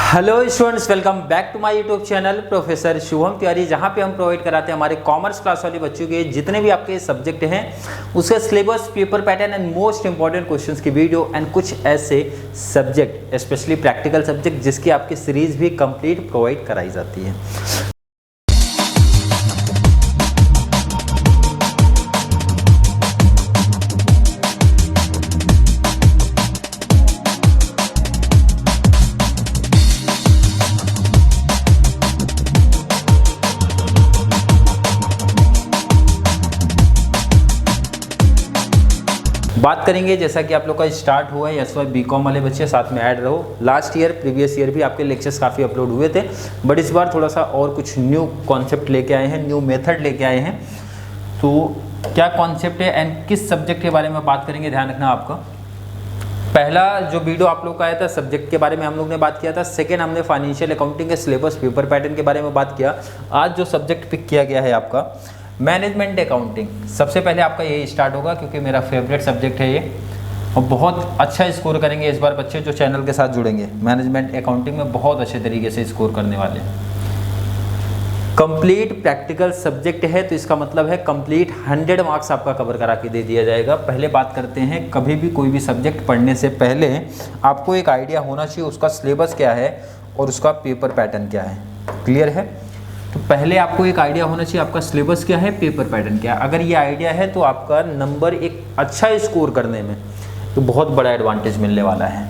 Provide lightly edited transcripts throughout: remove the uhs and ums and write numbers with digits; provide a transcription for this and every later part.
Hello students, welcome back to my YouTube channel professor Shubham Tiwari, जहां पे हम प्रोवाइड कराते हैं हमारे कॉमर्स क्लास वाले बच्चों के जितने भी आपके सब्जेक्ट हैं उसका syllabus, paper pattern and most important questions की वीडियो एंड कुछ ऐसे सब्जेक्ट स्पेशली प्रैक्टिकल सब्जेक्ट जिसकी आपकी सीरीज भी कंप्लीट प्रोवाइड कराई जाती है। बात करेंगे जैसा कि आप लोग का स्टार्ट हुआ है एसवाई बीकॉम वाले बच्चे साथ में ऐड रहो। लास्ट ईयर प्रीवियस ईयर भी आपके लेक्चर्स काफ़ी अपलोड हुए थे, बट इस बार थोड़ा सा और कुछ न्यू कॉन्सेप्ट लेके आए हैं, न्यू मेथड लेके आए हैं। तो क्या कॉन्सेप्ट है एंड किस सब्जेक्ट के बारे में बात करेंगे, ध्यान रखना आपका। पहला जो वीडियो आप लोग का आया था सब्जेक्ट के बारे में हम लोग ने बात किया था। सेकेंड हमने फाइनेंशियल अकाउंटिंग के सिलेबस, पेपर पैटर्न के बारे में बात किया। आज जो सब्जेक्ट पिक किया गया है आपका मैनेजमेंट अकाउंटिंग, सबसे पहले आपका यही स्टार्ट होगा क्योंकि मेरा फेवरेट सब्जेक्ट है ये और बहुत अच्छा स्कोर करेंगे इस बार बच्चे जो चैनल के साथ जुड़ेंगे। मैनेजमेंट अकाउंटिंग में बहुत अच्छे तरीके से स्कोर करने वाले हैं। कंप्लीट प्रैक्टिकल सब्जेक्ट है तो इसका मतलब है कंप्लीट 100 मार्क्स आपका कवर करा के दे दिया जाएगा। पहले बात करते हैं, कभी भी कोई भी सब्जेक्ट पढ़ने से पहले आपको एक आइडिया होना चाहिए उसका सिलेबस क्या है और उसका पेपर पैटर्न क्या है। क्लियर है? तो पहले आपको एक आइडिया होना चाहिए आपका सिलेबस क्या है, पेपर पैटर्न क्या है। अगर ये आइडिया है तो आपका नंबर एक अच्छा स्कोर करने में तो बहुत बड़ा एडवांटेज मिलने वाला है।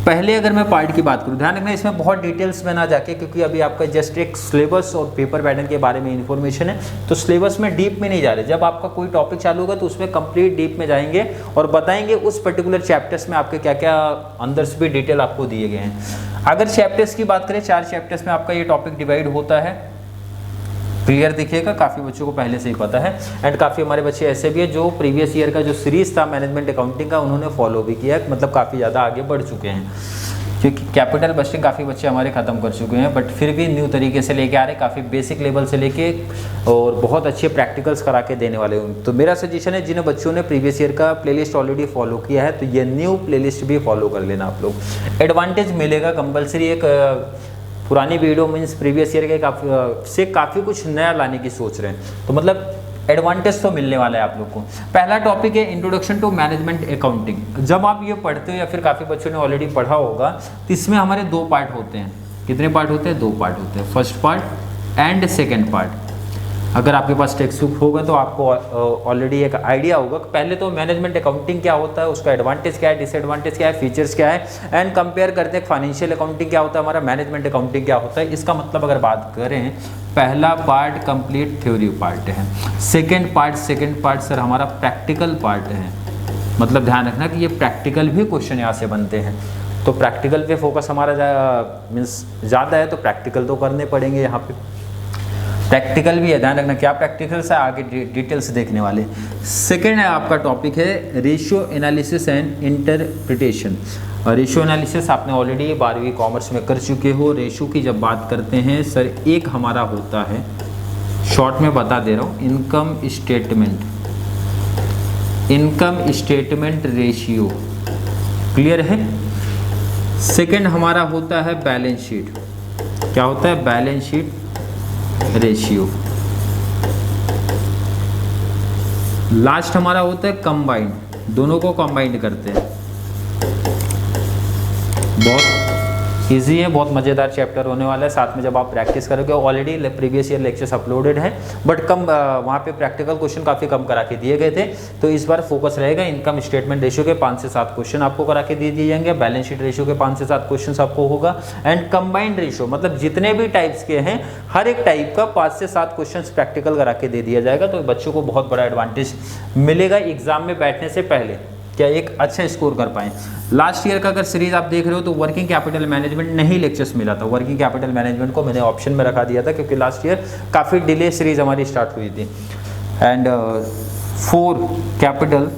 पहले अगर मैं पार्ट की बात करूं, ध्यान रखना इसमें बहुत डिटेल्स में ना जाके, क्योंकि अभी आपका जस्ट एक सिलेबस और पेपर पैटर्न के बारे में इन्फॉर्मेशन है तो सिलेबस में डीप में नहीं जा रहे। जब आपका कोई टॉपिक चालू होगा तो उसमें कंप्लीट डीप में जाएंगे और बताएंगे उस पर्टिकुलर चैप्टर्स में आपके क्या क्या अंदर से भी डिटेल आपको दिए गए हैं। अगर चैप्टर्स की बात करें, 4 चैप्टर्स में आपका ये टॉपिक डिवाइड होता है। क्लियर दिखिएगा, काफ़ी बच्चों को पहले से ही पता है एंड काफ़ी हमारे बच्चे ऐसे भी हैं जो प्रीवियस ईयर का जो सीरीज़ था मैनेजमेंट अकाउंटिंग का उन्होंने फॉलो भी किया है, मतलब काफ़ी ज़्यादा आगे बढ़ चुके हैं। क्योंकि कैपिटल बस्टिंग काफ़ी बच्चे हमारे ख़त्म कर चुके हैं, बट फिर भी न्यू तरीके से लेके आ रहे, काफ़ी बेसिक लेवल से लेके और बहुत अच्छे प्रैक्टिकल्स करा के देने वाले हैं। तो मेरा सजेशन है जिन्हें बच्चों ने प्रीवियस ईयर का प्लेलिस्ट ऑलरेडी फॉलो किया है तो ये न्यू प्लेलिस्ट भी फॉलो कर लेना आप लोग। एडवांटेज मिलेगा कंपलसरी, एक पुरानी वीडियो मीन्स प्रीवियस ईयर के काफ़ी कुछ नया लाने की सोच रहे हैं तो मतलब एडवांटेज तो मिलने वाला है आप लोग को। पहला टॉपिक है इंट्रोडक्शन टू मैनेजमेंट अकाउंटिंग। जब आप ये पढ़ते हो या फिर काफ़ी बच्चों ने ऑलरेडी पढ़ा होगा तो इसमें हमारे 2 पार्ट होते हैं। कितने पार्ट होते हैं? 2 पार्ट होते हैं, first part and second part. अगर आपके पास टेक्स्ट बुक होगा तो आपको ऑलरेडी एक आइडिया होगा। पहले तो मैनेजमेंट अकाउंटिंग क्या होता है, उसका एडवांटेज क्या है, डिसएडवांटेज क्या है, फीचर्स क्या है एंड कंपेयर करते हैं फाइनेंशियल अकाउंटिंग क्या होता है, हमारा मैनेजमेंट अकाउंटिंग क्या होता है। इसका मतलब अगर बात करें, पहला पार्ट कंप्लीट थ्योरी पार्ट है, सेकेंड पार्ट सर हमारा प्रैक्टिकल पार्ट है। मतलब ध्यान रखना कि ये प्रैक्टिकल भी क्वेश्चन यहाँ से बनते हैं तो प्रैक्टिकल पे फोकस हमारा मीन्स ज़्यादा है तो प्रैक्टिकल तो करने पड़ेंगे। यहाँ पे प्रैक्टिकल भी है, ध्यान रखना क्या प्रैक्टिकल से आगे डिटेल्स देखने वाले। सेकेंड है आपका टॉपिक है ratio analysis and interpretation. Ratio analysis आपने ऑलरेडी 12वीं कॉमर्स में कर चुके हो। रेशियो की जब बात करते हैं सर, एक हमारा होता है, शॉर्ट में बता दे रहा हूँ, इनकम स्टेटमेंट रेशियो। क्लियर है? सेकेंड हमारा होता है बैलेंस शीट। क्या होता है? Balance sheet ratio. लास्ट हमारा होता है कंबाइंड, दोनों को कंबाइंड करते हैं। बहुत इजी है, बहुत मज़ेदार चैप्टर होने वाला है। साथ में जब आप प्रैक्टिस करोगे, already previous year lectures uploaded हैं बट कम वहाँ पे प्रैक्टिकल क्वेश्चन काफ़ी कम करा के दिए गए थे तो इस बार फोकस रहेगा इनकम स्टेटमेंट रेशियो के 5 से 7 क्वेश्चन आपको करा के दे दिए जाएंगे, बैलेंस शीट रेशियो के 5 से 7 क्वेश्चन आपको होगा एंड कंबाइंड रेशियो मतलब जितने भी टाइप्स के हैं हर एक टाइप का 5 से 7 क्वेश्चन प्रैक्टिकल करा के दे दिया जाएगा। तो बच्चों को बहुत बड़ा एडवांटेज मिलेगा एग्जाम में बैठने से पहले, क्या एक अच्छा स्कोर कर पाएँ। लास्ट ईयर का अगर सीरीज आप देख रहे हो तो वर्किंग कैपिटल मैनेजमेंट नहीं लेक्चर्स मिला था। वर्किंग कैपिटल मैनेजमेंट को मैंने ऑप्शन में रखा दिया था क्योंकि लास्ट ईयर काफ़ी डिले सीरीज हमारी स्टार्ट हुई थी। एंड 4 कैपिटल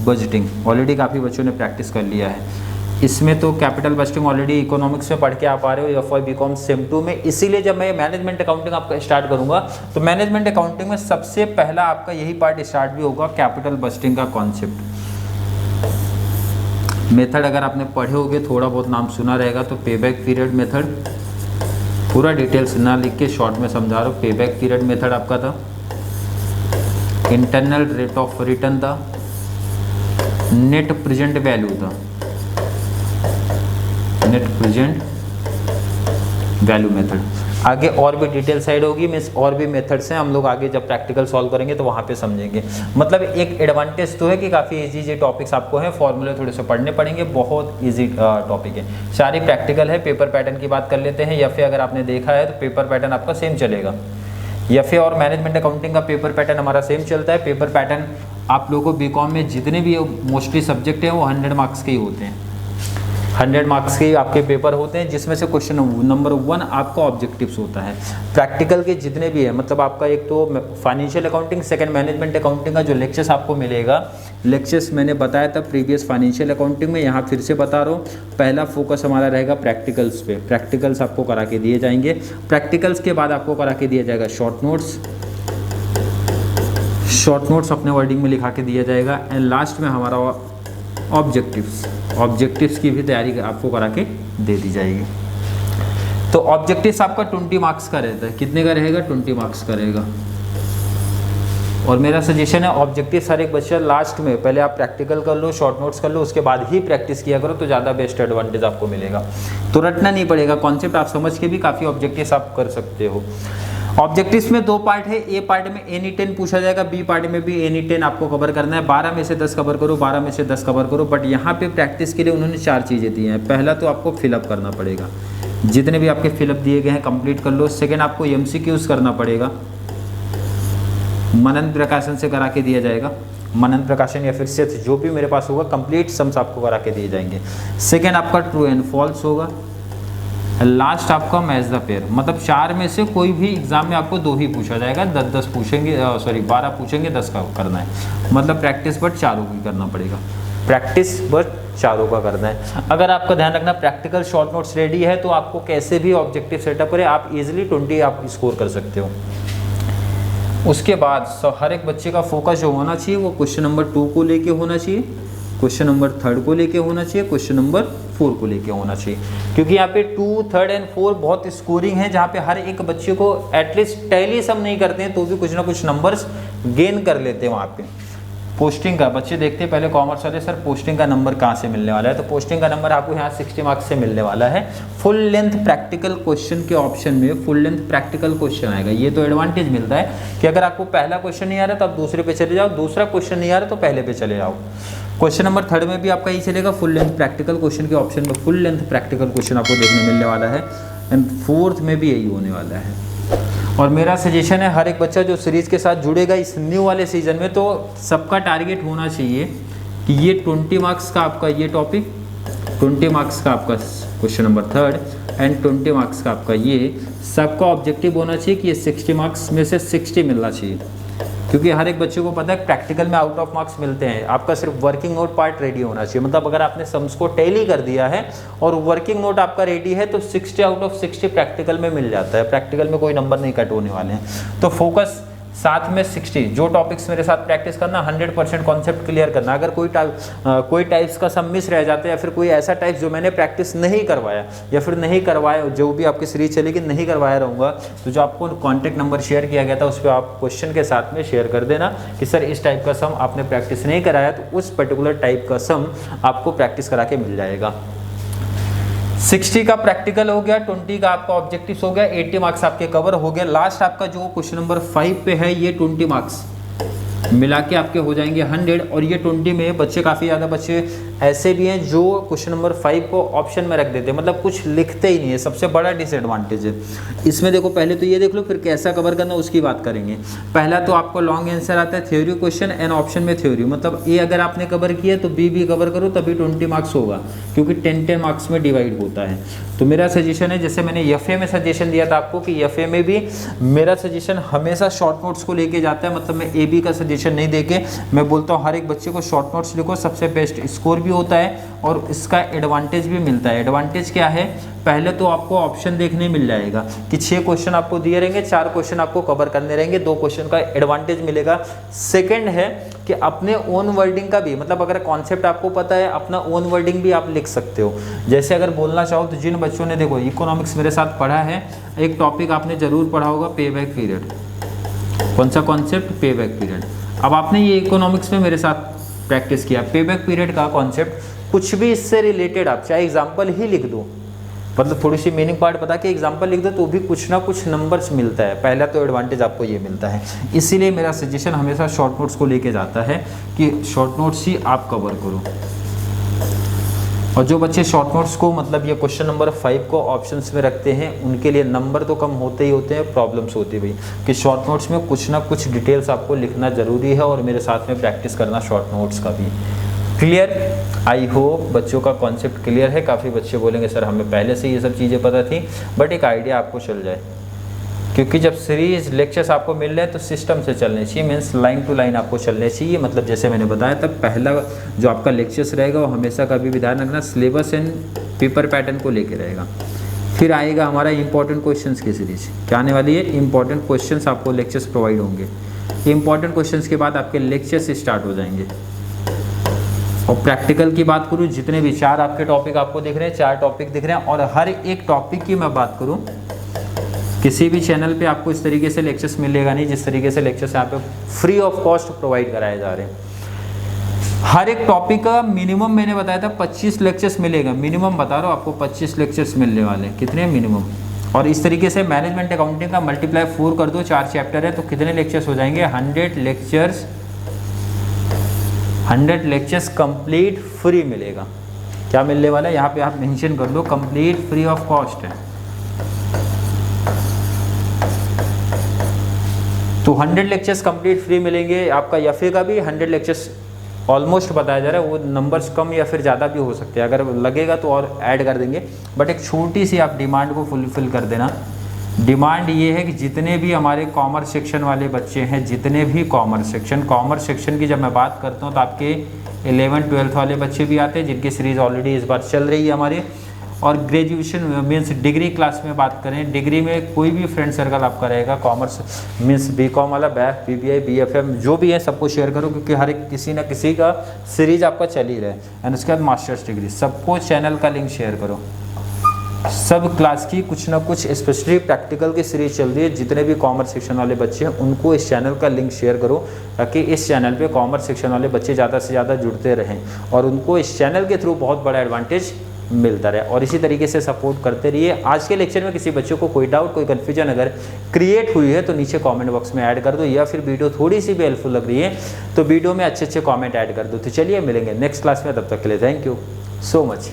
बजटिंग ऑलरेडी काफ़ी बच्चों ने प्रैक्टिस कर लिया है। इसमें तो कैपिटल बजटिंग ऑलरेडी इकोनॉमिक्स में पढ़ के आप आ रहे हो एफवाई बीकॉम सेम 2 में, इसीलिए जब मैं मैनेजमेंट अकाउंटिंग आपका स्टार्ट करूंगा तो मैनेजमेंट अकाउंटिंग में सबसे पहला आपका यही पार्ट स्टार्ट भी होगा, कैपिटल बजटिंग का कॉन्सेप्ट। मेथड अगर आपने पढ़े होगे, थोड़ा बहुत नाम सुना रहेगा तो पेबैक पीरियड मेथड, पूरा डिटेल्स ना लिख के शॉर्ट में समझा रहा हूँ। पेबैक पीरियड मेथड आपका था, इंटरनल रेट ऑफ रिटर्न था, नेट प्रेजेंट वैल्यू था, नेट प्रेजेंट वैल्यू मेथड। आगे और भी डिटेल साइड होगी, मीन्स और भी मेथड्स हैं, हम लोग आगे जब प्रैक्टिकल सॉल्व करेंगे तो वहाँ पे समझेंगे। मतलब एक एडवांटेज तो है कि काफ़ी इजी टॉपिक्स आपको हैं, फॉर्मूले थोड़े से पढ़ने पड़ेंगे, बहुत इजी टॉपिक है, सारे प्रैक्टिकल है। पेपर पैटर्न की बात कर लेते हैं। या फिर अगर आपने देखा है तो पेपर पैटर्न आपका सेम चलेगा, या फिर और मैनेजमेंट अकाउंटिंग का पेपर पैटर्न हमारा सेम चलता है। पेपर पैटर्न आप लोगों को बीकॉम में जितने भी मोस्टली सब्जेक्ट हैं वो 100 मार्क्स के ही होते हैं, 100 मार्क्स के आपके पेपर होते हैं, जिसमें से क्वेश्चन नंबर 1 आपका ऑब्जेक्टिव्स होता है। प्रैक्टिकल के जितने भी है, मतलब आपका एक तो financial accounting, second management accounting का जो लेक्चर्स आपको मिलेगा, लेक्चर्स मैंने बताया था प्रीवियस फाइनेंशियल अकाउंटिंग में, यहाँ फिर से बता रहा हूँ। पहला फोकस हमारा रहेगा प्रैक्टिकल्स पे, प्रैक्टिकल्स आपको करा के दिए जाएंगे। प्रैक्टिकल्स के बाद आपको करा के दिया जाएगा शॉर्ट नोट्स, शॉर्ट नोट्स अपने वर्डिंग में लिखा के दिया जाएगा, एंड लास्ट में हमारा ऑब्जेक्टिव्स, ऑब्जेक्टिव्स की भी तैयारी आपको करा के दे दी जाएगी। तो ऑब्जेक्टिव्स आपका 20 मार्क्स का रहता है। कितने का रहेगा? 20 मार्क्स का रहेगा। और मेरा सजेशन है ऑब्जेक्टिव्स हर एक बच्चा लास्ट में, पहले आप प्रैक्टिकल कर लो, शॉर्ट नोट्स कर लो, उसके बाद ही प्रैक्टिस किया करो, तो ज़्यादा बेस्ट एडवांटेज आपको मिलेगा। तो रटना नहीं पड़ेगा, कॉन्सेप्ट आप समझ के भी काफ़ी ऑब्जेक्टिव्स आप कर सकते हो। ऑब्जेक्टिव्स में 2 पार्ट है, ए पार्ट में एनी 10 पूछा जाएगा, बी पार्ट में भी एनी 10 आपको कवर करना है। 12 में से 10 कवर करो, 12 में से 10 कवर करो। बट यहाँ पे प्रैक्टिस के लिए उन्होंने 4 चीज़ें दी हैं। पहला तो आपको फिलअप करना पड़ेगा, जितने भी आपके फिलअप दिए गए हैं कंप्लीट कर लो। सेकेंड आपको MCQs करना पड़ेगा, मनन प्रकाशन से करा के दिया जाएगा, मनन प्रकाशन या फिर सेट जो भी मेरे पास होगा, कंप्लीट सम्स आपको करा के दिए जाएंगे। सेकेंड आपका ट्रू एंड फॉल्स होगा, लास्ट आपका मैच द पेयर। मतलब 4 में से कोई भी एग्जाम में आपको 2 ही पूछा जाएगा, 10 पूछेंगे, 12 पूछेंगे, 10 का करना है। मतलब प्रैक्टिस बट चारों की करना पड़ेगा, प्रैक्टिस बट चारों का करना है। अगर आपका ध्यान रखना प्रैक्टिकल शॉर्ट नोट्स रेडी है तो आपको कैसे भी ऑब्जेक्टिव सेटअप करें, आप इजीली 20 आप स्कोर कर सकते हो। उसके बाद हर एक बच्चे का फोकस जो होना चाहिए वो क्वेश्चन नंबर 2 को लेके होना चाहिए, क्वेश्चन नंबर 3 को लेके होना चाहिए, क्वेश्चन नंबर 4 को लेके होना चाहिए। क्योंकि यहाँ पे 2, 3 एंड 4 बहुत स्कोरिंग है, जहाँ पे हर एक बच्चे को एटलीस्ट टैली सम नहीं करते हैं तो भी कुछ ना कुछ नंबर्स गेन कर लेते हैं। वहाँ पे पोस्टिंग का बच्चे देखते हैं पहले कॉमर्स वाले, सर पोस्टिंग का नंबर कहाँ से मिलने वाला है, तो पोस्टिंग का नंबर आपको यहाँ 60 मार्क्स से मिलने वाला है। फुल लेंथ प्रैक्टिकल क्वेश्चन के ऑप्शन में फुल लेंथ प्रैक्टिकल क्वेश्चन आएगा। ये तो एडवांटेज मिलता है कि अगर आपको पहला क्वेश्चन नहीं आ रहा तो आप दूसरे पे चले जाओ, दूसरा क्वेश्चन नहीं आ रहा तो पहले पे चले जाओ। क्वेश्चन नंबर 3 में भी आपका यही चलेगा, फुल लेंथ प्रैक्टिकल क्वेश्चन के ऑप्शन में फुल लेंथ प्रैक्टिकल क्वेश्चन आपको देखने मिलने वाला है, एंड 4th में भी यही होने वाला है। और मेरा सजेशन है हर एक बच्चा जो सीरीज़ के साथ जुड़ेगा इस न्यू वाले सीजन में, तो सबका टारगेट होना चाहिए कि ये 20 मार्क्स का आपका ये टॉपिक, 20 मार्क्स का आपका क्वेश्चन नंबर 3 एंड 20 मार्क्स का आपका ये, सबका ऑब्जेक्टिव होना चाहिए कि ये 60 मार्क्स में से 60 मिलना चाहिए। क्योंकि हर एक बच्चे को पता है प्रैक्टिकल में आउट ऑफ मार्क्स मिलते हैं। आपका सिर्फ वर्किंग नोट पार्ट रेडी होना चाहिए। मतलब अगर आपने सम्स को टैली कर दिया है और वर्किंग नोट आपका रेडी है तो 60 आउट ऑफ 60 प्रैक्टिकल में मिल जाता है। प्रैक्टिकल में कोई नंबर नहीं कट होने वाले हैं। तो फोकस साथ में 60 जो टॉपिक्स मेरे साथ प्रैक्टिस करना, 100% कॉन्सेप्ट क्लियर करना। अगर कोई टाइप्स का सम मिस रह जाता है या फिर कोई ऐसा टाइप जो मैंने प्रैक्टिस नहीं करवाया या फिर नहीं करवाया, जो भी आपकी सीरीज चलेगी नहीं करवाया रहूँगा, तो जो आपको कॉन्टैक्ट नंबर शेयर किया गया था उस पर आप क्वेश्चन के साथ में शेयर कर देना कि सर इस टाइप का सम आपने प्रैक्टिस नहीं कराया, तो उस पर्टिकुलर टाइप का सम आपको प्रैक्टिस करा के मिल जाएगा। 60 का प्रैक्टिकल हो गया, 20 का आपका ऑब्जेक्टिव्स हो गया, 80 मार्क्स आपके कवर हो गए। लास्ट आपका जो क्वेश्चन नंबर 5 पे है ये 20 मार्क्स मिला के आपके हो जाएंगे 100। और ये 20 में बच्चे काफ़ी ज़्यादा बच्चे ऐसे भी हैं जो क्वेश्चन नंबर 5 को ऑप्शन में रख देते हैं, मतलब कुछ लिखते ही नहीं है। सबसे बड़ा डिसएडवांटेज है इसमें। देखो पहले तो ये देख लो, फिर कैसा कवर करना उसकी बात करेंगे। पहला तो आपको लॉन्ग आंसर आता है, थ्योरी क्वेश्चन एंड ऑप्शन में थ्योरी। मतलब ए अगर आपने कवर किया तो बी भी कवर करो तभी 20 मार्क्स होगा, क्योंकि 10 मार्क्स में डिवाइड होता है। तो मेरा सजेशन है, जैसे मैंने एफए में सजेशन दिया था आपको कि एफए में भी मेरा सजेशन हमेशा शॉर्ट नोट्स को लेके जाता है। मतलब मैं AB का सजेशन नहीं देके मैं बोलता हूँ हर एक बच्चे को शॉर्ट नोट्स लिखो, सबसे बेस्ट स्कोर भी होता है और इसका एडवांटेज भी मिलता है। एडवांटेज क्या है, पहले तो आपको ऑप्शन देखने मिल जाएगा कि 6 क्वेश्चन आपको दिए रहेंगे, 4 क्वेश्चन आपको कवर करने रहेंगे, 2 क्वेश्चन का एडवांटेज मिलेगा। सेकंड है कि अपने ओन वर्डिंग का भी, मतलब अगर कॉन्सेप्ट आपको पता है अपना ओन वर्डिंग भी आप लिख सकते हो। जैसे अगर बोलना चाहो तो जिन बच्चों ने देखो इकोनॉमिक्स मेरे साथ पढ़ा है, एक टॉपिक आपने जरूर पढ़ा होगा पे बैक पीरियड। कौन सा कॉन्सेप्ट? पे बैक पीरियड। अब आपने ये इकोनॉमिक्स में मेरे साथ प्रैक्टिस किया, पे बैक पीरियड का कॉन्सेप्ट कुछ भी इससे रिलेटेड आप चाहे एग्जाम्पल ही लिख दो, मतलब थोड़ी सी मीनिंग पार्ट बता के एग्जाम्पल लिख दो तो भी कुछ ना कुछ नंबर्स मिलता है। पहला तो एडवांटेज आपको ये मिलता है, इसीलिए मेरा सजेशन हमेशा शॉर्ट नोट्स को लेके जाता है कि शॉर्ट नोट्स ही आप कवर करो। और जो बच्चे शॉर्ट नोट्स को मतलब ये क्वेश्चन नंबर 5 को ऑप्शंस में रखते हैं उनके लिए नंबर तो कम होते ही होते हैं, प्रॉब्लम्स होती है भाई कि शॉर्ट नोट्स में कुछ ना कुछ डिटेल्स आपको लिखना ज़रूरी है और मेरे साथ में प्रैक्टिस करना शॉर्ट नोट्स का भी। क्लियर? आई होप बच्चों का कॉन्सेप्ट क्लियर है। काफ़ी बच्चे बोलेंगे सर हमें पहले से ये सब चीज़ें पता थी, बट एक आइडिया आपको चल जाए, क्योंकि जब सीरीज लेक्चर्स आपको मिल रहे हैं तो सिस्टम से चलने चाहिए, मीन्स लाइन टू लाइन आपको चलने चाहिए। मतलब जैसे मैंने बताया तब पहला जो आपका लेक्चर्स रहेगा वो हमेशा कभी भी ध्यान रखना सिलेबस एंड पेपर पैटर्न को लेके रहेगा। फिर आएगा हमारा इंपॉर्टेंट क्वेश्चंस की सीरीज, क्या आने वाली है? इंपॉर्टेंट क्वेश्चंस आपको लेक्चर्स प्रोवाइड होंगे। इंपॉर्टेंट क्वेश्चंस के बाद आपके लेक्चर्स स्टार्ट हो जाएंगे। और प्रैक्टिकल की बात करूँ, जितने भी 4 आपके टॉपिक आपको दिख रहे हैं, 4 टॉपिक दिख रहे हैं, और हर एक टॉपिक की मैं बात करूँ किसी भी चैनल पे आपको इस तरीके से लेक्चर्स मिलेगा नहीं जिस तरीके से लेक्चर्स यहाँ पे फ्री ऑफ कॉस्ट प्रोवाइड कराए जा रहे हैं। हर एक टॉपिक का मिनिमम मैंने बताया था 25 लेक्चर्स मिलेगा, मिनिमम बता रहा हूँ आपको 25 लेक्चर्स मिलने वाले हैं। कितने मिनिमम? और इस तरीके से मैनेजमेंट अकाउंटिंग का मल्टीप्लाई 4 कर दो, 4 चैप्टर है तो कितने लेक्चर्स हो जाएंगे? 100 लेक्चर्स कंप्लीट फ्री मिलेगा। क्या मिलने वाला है यहाँ पे आप मेंशन कर दो, कंप्लीट फ्री ऑफ कॉस्ट है। तो 100 लेक्चर्स कंप्लीट फ्री मिलेंगे। आपका यफे का भी 100 लेक्चर्स ऑलमोस्ट बताया जा रहा है, वो नंबर्स कम या फिर ज़्यादा भी हो सकते हैं, अगर लगेगा तो और ऐड कर देंगे, बट एक छोटी सी आप डिमांड को फुलफिल कर देना। डिमांड ये है कि जितने भी हमारे कॉमर्स सेक्शन वाले बच्चे हैं, जितने भी कॉमर्स सेक्शन की जब मैं बात करता हूँ तो आपके 11-12 वाले बच्चे भी आते हैं जिनकी सीरीज़ ऑलरेडी इस बार चल रही है हमारे। और ग्रेजुएशन मीन्स डिग्री क्लास में बात करें, डिग्री में कोई भी फ्रेंड सर्कल आपका रहेगा कॉमर्स मीन्स बीकॉम वाला, BAF, BBI, BFM जो भी है सबको शेयर करो, क्योंकि हर एक किसी ना किसी का सीरीज आपका चल ही रहा है। एंड उसके बाद मास्टर्स डिग्री, सबको चैनल का लिंक शेयर करो। सब क्लास की कुछ ना कुछ स्पेशली प्रैक्टिकल की सीरीज चल रही है, जितने भी कॉमर्स सेक्शन वाले बच्चे हैं उनको इस चैनल का लिंक शेयर करो, ताकि इस चैनल पे कॉमर्स सेक्शन वाले बच्चे ज़्यादा से ज़्यादा जुड़ते रहें और उनको इस चैनल के थ्रू बहुत बड़ा एडवांटेज मिलता रहे। और इसी तरीके से सपोर्ट करते रहिए। आज के लेक्चर में किसी बच्चों को कोई डाउट, कोई कन्फ्यूजन अगर क्रिएट हुई है तो नीचे कमेंट बॉक्स में ऐड कर दो, या फिर वीडियो थोड़ी सी भी हेल्पफुल लग रही है तो वीडियो में अच्छे कमेंट ऐड कर दो। तो चलिए मिलेंगे नेक्स्ट क्लास में, तब तक के लिए थैंक यू सो मच।